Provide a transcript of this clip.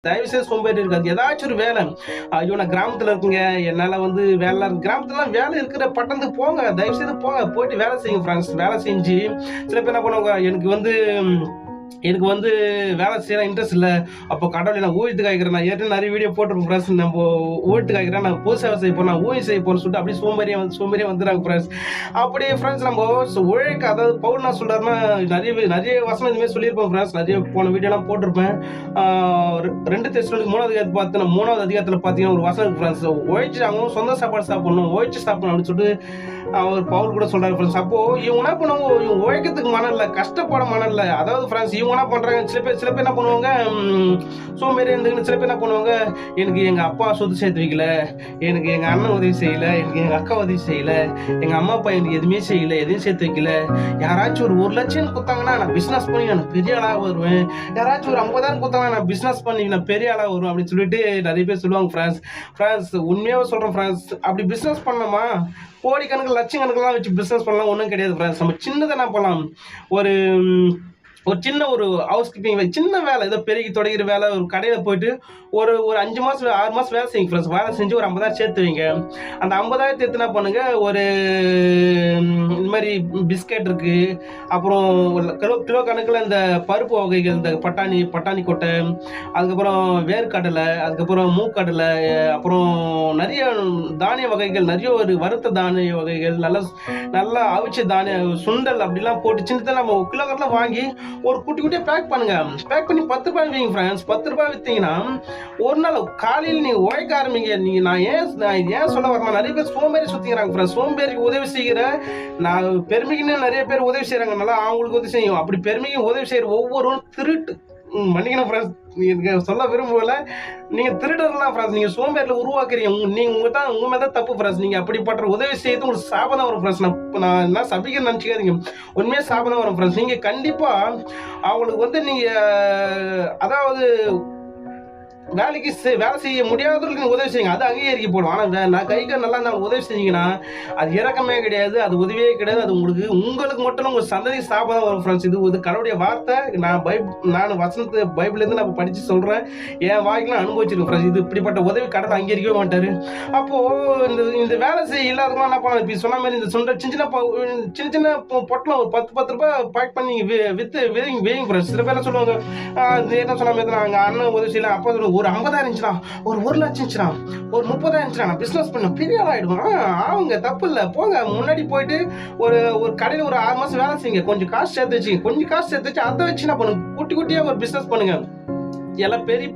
தயவு செய்து சோம்பேறி இருக்காது. ஏதாச்சும் ஒரு வேலை. ஐயோ! நான் கிராமத்துல இருக்கேங்க. என்னால வந்து வேலை கிராமத்துலலாம் வேலை இருக்கிற பட்டணத்துக்கு போங்க. தயவு செய்து போங்க. போயிட்டு வேலை செய்யுங்க ஃப்ரெண்ட்ஸ். வேலை செஞ்சு சில பேர் என்ன பண்ணுவாங்க, எனக்கு வந்து வேலை செய்ய இன்ட்ரெஸ்ட் இல்ல. அப்போ கடவுளே நான் ஊழியத்துக்கு ஆயிக்கிறேன். நான் ஏற்கனவே நெறைய வீடியோ போட்டிருக்கேன் ஃப்ரெண்ட்ஸ். நம்போ ஊழியத்துக்கு ஆயிக்கிறேன். நான் பொது சேவை செய்ய போறேன். நான் ஊழியம் செய்ய போறேன்னு சொல்லிட்டு அப்படியே சோம்பேறியா வந்துறாங்க ஃப்ரெண்ட்ஸ். அப்படியே ஃப்ரெண்ட்ஸ் நம்ம உழைக்க அதாவது பவுல் என்ன சொல்றாருன்னா, நெறைய வசனம் இதுமாரி சொல்லியிருப்பேன் ஃப்ரெண்ட்ஸ். நெறைய போன வீடியோலாம் போட்டிருப்பேன். ஆ 2 தெசலோனிக்கர் 3வது அதிகாரத்துல பார்த்தீங்கன்னா ஒரு வசனம் இருக்கு ஃப்ரெண்ட்ஸ். உழைச்சு அவங்க சொந்த சாப்பாடு சாப்பிடணும். உழைச்சு சாப்பிடணும் அப்படின்னு சொல்லிட்டு அவர் பவுல் கூட சொல்றாரு ஃப்ரெண்ட்ஸ். அப்போ இவங்க என்ன பண்ணுவாங்க, இவங்க உழைக்கிறதுக்கு மனம் இல்ல, கஷ்டப்பட மனம் இல்ல. அதாவது ஃப்ரெண்ட்ஸ் இவங்க என்ன பண்றாங்க, சில பேர் என்ன பண்ணுவாங்க, சோம்பேறியா இருந்துக்கின்னு சில பேர் என்ன பண்ணுவாங்க, எனக்கு எங்க அப்பா சொத்து சேர்த்து வைக்கல, எனக்கு எங்க அண்ணன் உதவி செய்யல, எனக்கு எங்க அக்கா உதவி செய்யல, எங்க அம்மா அப்பா எனக்கு எதுவுமே செய்யல, எதையும் சேர்த்து வைக்கல. யாராச்சும் ஒரு 1 லட்சம் கொடுத்தாங்கன்னா நான் பிசினஸ் பண்ணி நான் பெரிய ஆளா வருவேன். யாராச்சும் ஒரு 50,000 கொடுத்தாங்கன்னா நான் பிசினஸ் பண்ணி நான் பெரிய ஆளா வருவேன் அப்படின்னு சொல்லிட்டு நிறைய பேர் சொல்லுவாங்க ஃப்ரெண்ட்ஸ். உண்மையாவே சொல்றேன் ஃப்ரெண்ட்ஸ், அப்படி பிசினஸ் பண்ணோமா கோடிக்கணக்கில் லட்சக்கணக்கெல்லாம் வச்சு பிசினஸ் பண்ணலாம் ஒன்றும் கிடையாது ஃப்ரெண்ட்ஸ். நம்ம சின்னதை என்ன பண்ணலாம், ஒரு ஒரு சின்ன ஒரு ஹவுஸ் கீப்பிங் சின்ன வேலை, ஏதோ பெருகி தொடங்கிற வேலை, ஒரு கடையில் போயிட்டு ஒரு ஒரு 5 மாதம் 6 மாதம் வேலை செய்யுங்க ஃப்ரெண்ட்ஸ். வேலை செஞ்சு ஒரு 50,000 சேர்த்து வைங்க. அந்த 50,000 எடுத்து என்ன பண்ணுங்க, ஒரு இந்த மாதிரி பிஸ்கெட் இருக்கு, அப்புறம் கிலோ கணக்கில் இந்த பருப்பு வகைகள், இந்த பட்டாணி கொட்டை, அதுக்கப்புறம் வேர்க்கடலை, அதுக்கப்புறம் மூக்கடலை, அப்புறம் நிறைய தானிய வகைகள், நிறைய ஒரு வறுத்த தானிய வகைகள், நல்லா நல்லா அவிச்ச தானிய சுண்டல் அப்படிலாம் போட்டு சின்னதாக நம்ம கிலோ கணக்கில் வாங்கி ஒரு குட்டி குட்டியா பேக் பண்ணுங்க. பேக் பண்ணி 10 ரூபாய் விற்ங்க ஃப்ரெண்ட்ஸ். 10 ரூபாய் வித்தீங்கன்னா ஒரு நாள் காலையில் நீங்க உழைக்க ஆரம்பிங்க. நான் ஏன் சொல்ல வரேன், நிறைய பேர் சோம்பேறி சுத்திக்கிறாங்க ஃப்ரெண்ட்ஸ். சோம்பேறிக்கு உதவி செய்கிற நான் பெருமைக்குன்னு நிறைய பேர் உதவி செய்யறாங்க, நல்லா அவங்களுக்கு உதவி செய்யும். அப்படி பெருமைக்கு உதவி செய்யற ஒவ்வொருவரும் திருட்டு, மன்னிக்கணும் ஃப்ரெண்ட்ஸ், எனக்கு சொல்ல விரும்பல, நீங்க திருடர்லாம் ஃப்ரெண்ட்ஸ். நீங்க சோம்பேறில உருவாக்குறீங்க. உங்க மேல தான் தப்பு ஃப்ரெண்ட்ஸ். நீங்க அப்படிப்பட்ட உதவி செய்து உங்களுக்கு சாபம் தான் வரும் ஃப்ரெண்ட்ஸ். நான் என்ன சபிக்க நினைச்சுக்காதீங்க, உண்மையா சாபம் தான் வரும் ஃப்ரெண்ட்ஸ். நீங்க கண்டிப்பா அவங்களுக்கு வந்து நீங்க அதாவது வேலை செய்ய முடியாதவர்களுக்கு நீங்க உதவி செய்யுங்க, அது அங்கீகரிக்கப்படும். ஆனா நான் கைக்கு நல்லா நான் உதவி செஞ்சீங்கன்னா அது இறக்கமே கிடையாது, அது உதவியே கிடையாது. அது உங்களுக்கு மட்டும் உங்க சந்ததி சாபம் வரும் ஃப்ரெண்ட்ஸ். இது கடவுளுடைய வார்த்தை. நான் வசனத்தை பைபிள்ல இருந்து நான் படிச்சு சொல்றேன். என் வாய்க்கெல்லாம் அனுபவிச்சிருக்கேன் ஃப்ரெண்ட்ஸ். இது இப்படிப்பட்ட உதவி கடவுள் அங்கீகரிக்கவே மாட்டாரு. அப்போ இந்த வேலை செய்ய இல்லாதவங்க என்ன பண்ணலாம், இப்ப சொன்ன மாதிரி இந்த சின்ன சின்ன பொட்டலம் ஒரு 10 ரூபாய் பேக் பண்ணி வித்து வேயிங் ஃப்ரெண்ட்ஸ். சில பேர் சொல்லுவாங்க, என்ன சொன்ன மாதிரி நாங்க அண்ணன் உதவி செய்யலாம், அப்பா சொல்லுவாங்க, ஒரு 50,000 இருந்துச்சுனா, ஒரு 1 லட்சம் இருந்துச்சுனா, ஒரு 30,000 இருந்துச்சுனா நான் பிசினஸ் பண்ண பெரிய ஆள் ஆயிடுவேன். அவங்க தப்பு இல்லை, போங்க முன்னாடி போயிட்டு ஒரு கடையில் ஒரு 6 மாசம் வேலை செய்யுங்க, கொஞ்சம் காசு சேர்த்து வச்சு அதை வச்சு என்ன பண்ணுங்க, குட்டி குட்டியா ஒரு பிசினஸ் பண்ணுங்க. எல்லாம் பெரிய